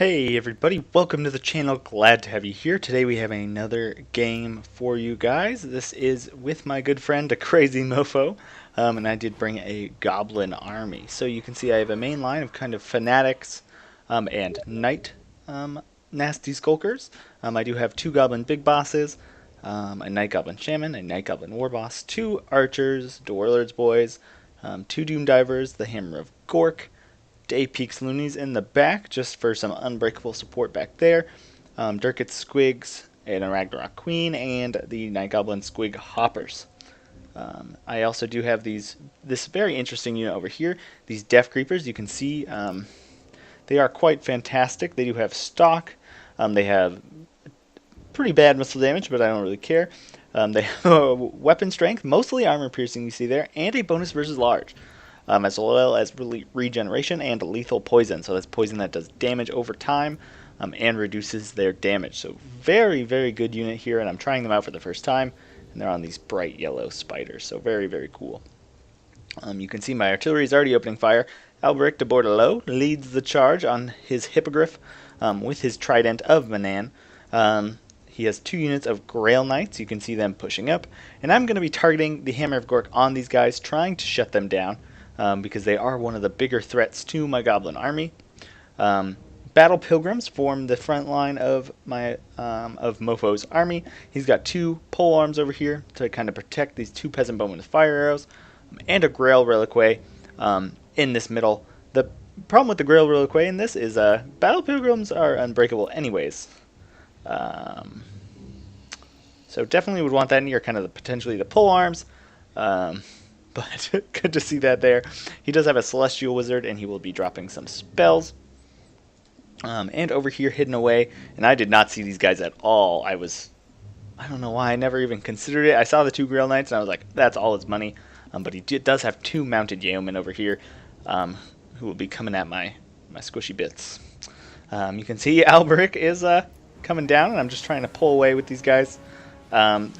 Hey everybody, welcome to the channel. Glad to have you here. Today we have another game for you guys. This is with my good friend, a crazy mofo, and I did bring a goblin army. So you can see I have a main line of kind of fanatics and knight nasty skulkers. I do have two goblin big bosses, a knight goblin shaman, a knight goblin war boss, two archers, warlords boys, two doom divers, the hammer of Gork, Peaks Loonies in the back, just for some unbreakable support back there. Durkit Squigs, and a Ragnarok Queen, and the Night Goblin Squig Hoppers. I also do have this very interesting unit over here, these Death Creepers. You can see they are quite fantastic. They do have stock. They have pretty bad missile damage, but I don't really care. They have weapon strength, mostly armor piercing you see there, and a bonus versus large. As well as regeneration and lethal poison. So that's poison that does damage over time and reduces their damage. So very, very good unit here, and I'm trying them out for the first time, and they're on these bright yellow spiders. So very, very cool. You can see my artillery is already opening fire. Alberic de Bordeleaux leads the charge on his Hippogriff with his Trident of Manan. He has two units of Grail Knights. You can see them pushing up. And I'm going to be targeting the Hammer of Gork on these guys, trying to shut them down. Because they are one of the bigger threats to my goblin army. Battle Pilgrims form the front line of my of Mofo's army. He's got two pole arms over here to kind of protect these two peasant bowmen with fire arrows, and a Grail Reliquary in this middle. The problem with the Grail Reliquary in this is Battle Pilgrims are unbreakable anyways. So definitely would want that near kind of potentially the pole arms. But good to see that there. He does have a Celestial Wizard, and he will be dropping some spells. And over here, hidden away, and I did not see these guys at all. I don't know why, I never even considered it. I saw the two Grail Knights, and I was like, that's all his money. But he does have two mounted yeomen over here, who will be coming at my squishy bits. You can see Alberic is coming down, and I'm just trying to pull away with these guys.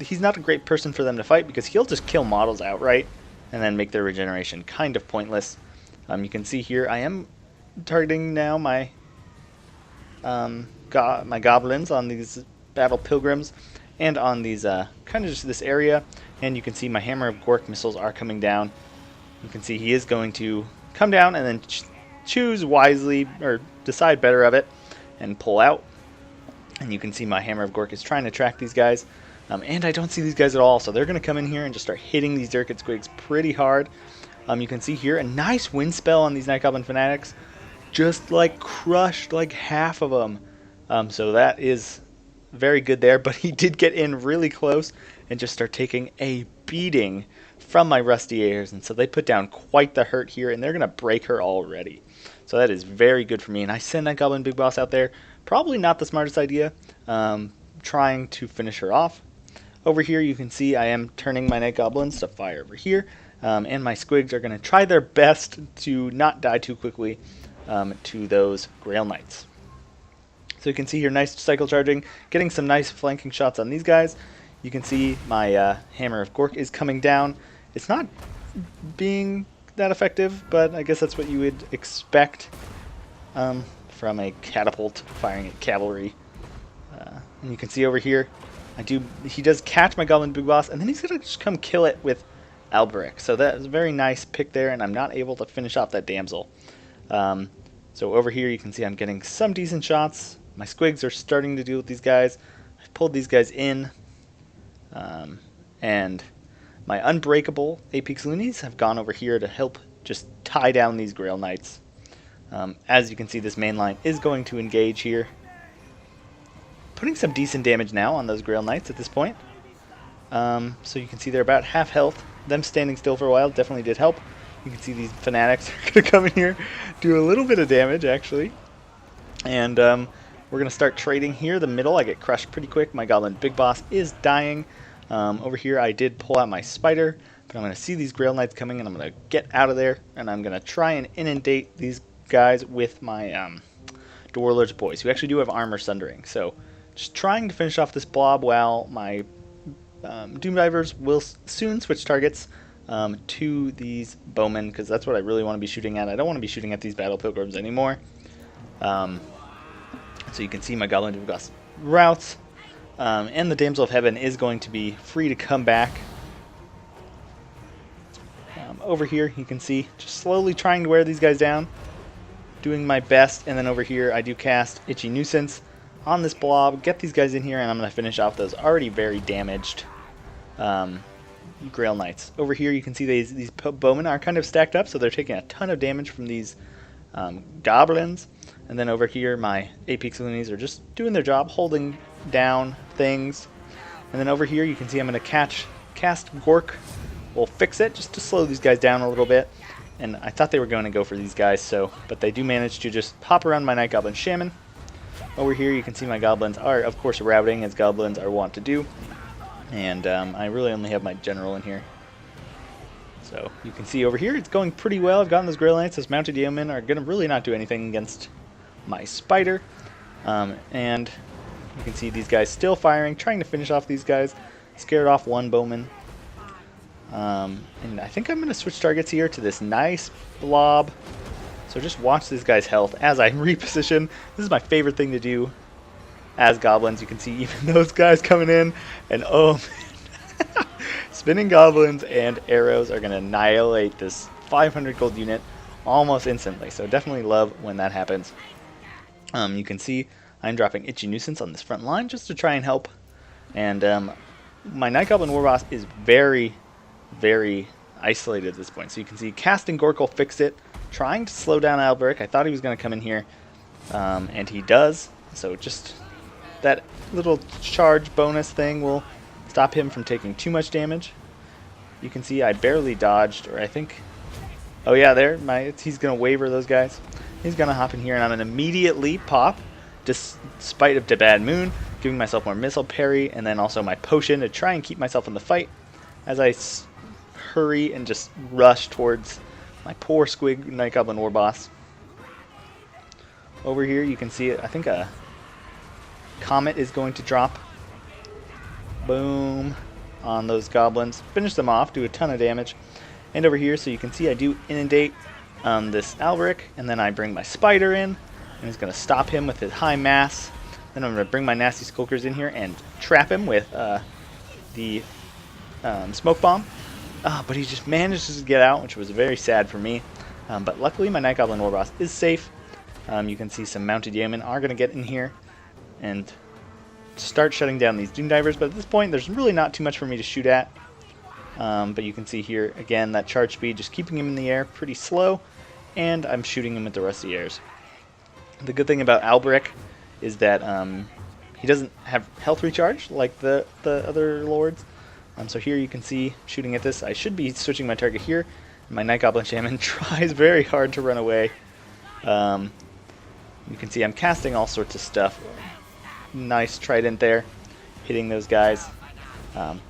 He's not a great person for them to fight, because he'll just kill models outright, and then make their regeneration kind of pointless. You can see here I am targeting now my my goblins on these battle pilgrims and on these kind of just this area, and you can see my hammer of Gork missiles are coming down. You can see he is going to come down and then choose wisely, or decide better of it, and pull out. And you can see my hammer of Gork is trying to track these guys. And I don't see these guys at all, so they're going to come in here and just start hitting these Durkit Squigs pretty hard. You can see here a nice wind spell on these Night Goblin Fanatics. Just like crushed like half of them. So that is very good there, but he did get in really close and just start taking a beating from my Rusty Airs. And so they put down quite the hurt here, and they're going to break her already. So that is very good for me. And I send that Goblin Big Boss out there. Probably not the smartest idea. Trying to finish her off. Over here you can see I am turning my Night Goblins to fire over here, and my Squigs are going to try their best to not die too quickly to those Grail Knights. So you can see here nice cycle charging, getting some nice flanking shots on these guys. You can see my Hammer of Gork is coming down. It's not being that effective, but I guess that's what you would expect from a catapult firing at cavalry. And you can see over here he does catch my Goblin Big Boss, and then he's going to just come kill it with Alberic. So that is a very nice pick there, and I'm not able to finish off that damsel. So over here you can see I'm getting some decent shots. My Squigs are starting to deal with these guys. I've pulled these guys in. And my unbreakable Apex Loonies have gone over here to help just tie down these Grail Knights. As you can see, this main line is going to engage here. Putting some decent damage now on those Grail Knights at this point. So you can see they're about half health. Them standing still for a while definitely did help. You can see these fanatics are going to come in here, do a little bit of damage actually. And we're going to start trading here. The middle, I get crushed pretty quick. My Goblin Big Boss is dying. Over here I did pull out my Spider, but I'm going to see these Grail Knights coming, and I'm going to get out of there. And I'm going to try and inundate these guys with my Warlords Boys, who actually do have armor sundering. So just trying to finish off this blob while my Doom Divers will soon switch targets to these bowmen, because that's what I really want to be shooting at. I don't want to be shooting at these Battle Pilgrims anymore. So you can see my Goblin Divgos routes, and the Damsel of Heaven is going to be free to come back. Over here, you can see just slowly trying to wear these guys down, doing my best, and then over here I do cast Itchy Nuisance on this blob, get these guys in here, and I'm going to finish off those already very damaged Grail Knights. Over here you can see these bowmen are kind of stacked up, so they're taking a ton of damage from these goblins. And then over here my Apex Loonies are just doing their job, holding down things. And then over here you can see I'm going to cast Gork. We'll fix it just to slow these guys down a little bit. And I thought they were going to go for these guys, but they do manage to just hop around my Night Goblin Shaman. Over here you can see my goblins are, of course, routing, as goblins are wont to do. And I really only have my general in here. So you can see over here it's going pretty well. I've gotten those Grail Knights. Those Mounted Yeomen are going to really not do anything against my Spider. And you can see these guys still firing, trying to finish off these guys. Scared off one bowman. And I think I'm going to switch targets here to this nice blob. So just watch this guy's health as I reposition. This is my favorite thing to do as goblins. You can see even those guys coming in. And oh man, spinning goblins and arrows are going to annihilate this 500 gold unit almost instantly. So definitely love when that happens. You can see I'm dropping Itchy Nuisance on this front line just to try and help. And my Night Goblin Warboss is very, very isolated at this point. So you can see casting Gork'll fix it, trying to slow down Alberic. I thought he was going to come in here, and he does. So just that little charge bonus thing will stop him from taking too much damage. You can see I barely dodged, or I think... Oh yeah, there, he's going to waver those guys. He's going to hop in here, and I'm going to immediately pop, despite of the bad moon, giving myself more missile parry, and then also my potion to try and keep myself in the fight as I hurry and just rush towards my poor Squig Night Goblin Warboss. Over here you can see it. I think a comet is going to drop. Boom on those goblins. Finish them off, do a ton of damage. And over here, so you can see I do inundate this Alberic, and then I bring my Spider in, and he's going to stop him with his high mass. Then I'm going to bring my nasty Skulkers in here and trap him with the Smoke Bomb. But he just manages to get out, which was very sad for me. But luckily my Night Goblin Warboss is safe. You can see some Mounted Yeomen are going to get in here and start shutting down these Doom Divers. But at this point there's really not too much for me to shoot at. But you can see here again that charge speed just keeping him in the air pretty slow. And I'm shooting him with the Rusty Airs. The good thing about Alberic is that he doesn't have health recharge like the other lords. So here you can see shooting at this. I should be switching my target here. My Night Goblin Shaman tries very hard to run away. You can see I'm casting all sorts of stuff. Nice trident there, hitting those guys.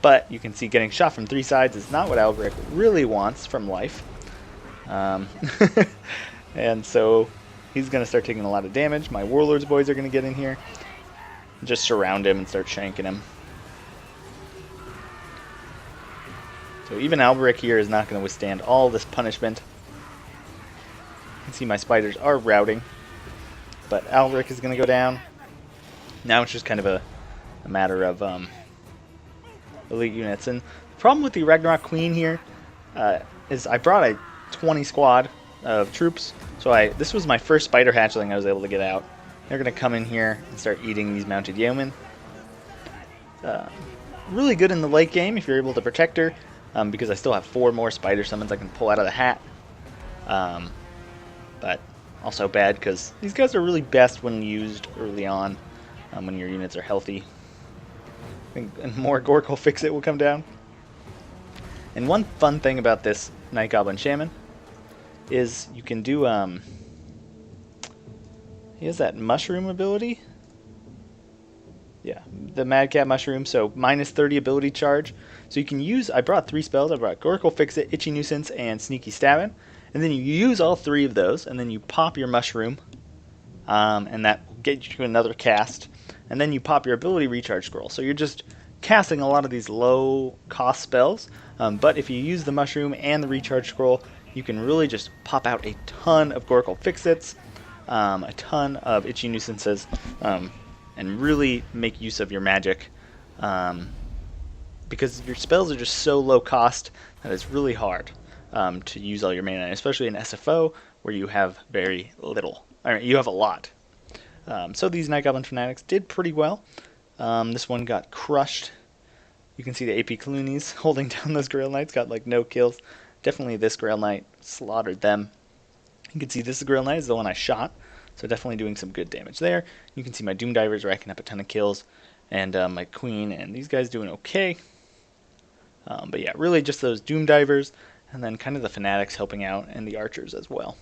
But you can see getting shot from three sides is not what Alberic really wants from life. And so he's going to start taking a lot of damage. My Warlord's boys are going to get in here, just surround him and start shanking him. So even Alberic here is not going to withstand all this punishment. You can see my Spiders are routing, but Alberic is going to go down. Now it's just kind of a matter of elite units. And the problem with the Ragnarok Queen here is I brought a 20 squad of troops. So this was my first Spider hatchling I was able to get out. They're going to come in here and start eating these Mounted Yeomen. Really good in the late game if you're able to protect her. Because I still have 4 more Spider summons I can pull out of the hat. But also bad because these guys are really best when used early on, when your units are healthy. And more Gork'll fix it will come down. And one fun thing about this Night Goblin Shaman is you can do, he has that mushroom ability. Yeah, the Madcap Mushroom, so minus 30 ability charge. So you can use, I brought 3 spells. I brought Gork'll Fix It, Itchy Nuisance, and Sneaky Stabbing. And then you use all 3 of those, and then you pop your Mushroom, and that will get you another cast. And then you pop your ability recharge scroll. So you're just casting a lot of these low cost spells. But if you use the Mushroom and the recharge scroll, you can really just pop out a ton of Gork'll Fix Its. a ton of itchy nuisances, and really make use of your magic, because your spells are just so low cost that it's really hard to use all your mana, especially in SFO where you have very little. I mean, you have a lot. So these Night Goblin Fanatics did pretty well. This one got crushed. You can see the AP Cloonies holding down those Grail Knights, got like no kills. Definitely this Grail Knight slaughtered them. You can see this Grail Knight is the one I shot, so definitely doing some good damage there. You can see my Doom Divers racking up a ton of kills, and my Queen and these guys doing okay. But yeah, really just those Doom Divers, and then kind of the Fanatics helping out, and the Archers as well.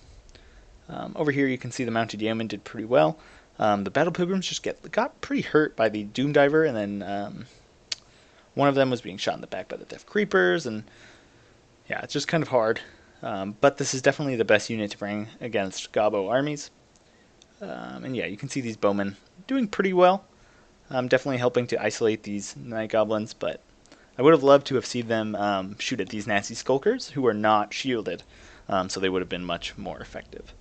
Over here you can see the Mounted Yeomen did pretty well. The Battle Pilgrims just got pretty hurt by the Doom Diver, and then one of them was being shot in the back by the Death Creepers, and yeah, it's just kind of hard. But this is definitely the best unit to bring against Gobbo armies. And yeah, you can see these Bowmen doing pretty well. Definitely helping to isolate these Night Goblins, but I would have loved to have seen them shoot at these nasty Skulkers, who are not shielded, so they would have been much more effective.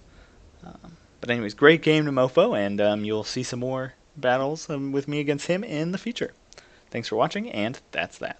But anyways, great game to Mofo, and you'll see some more battles with me against him in the future. Thanks for watching, and that's that.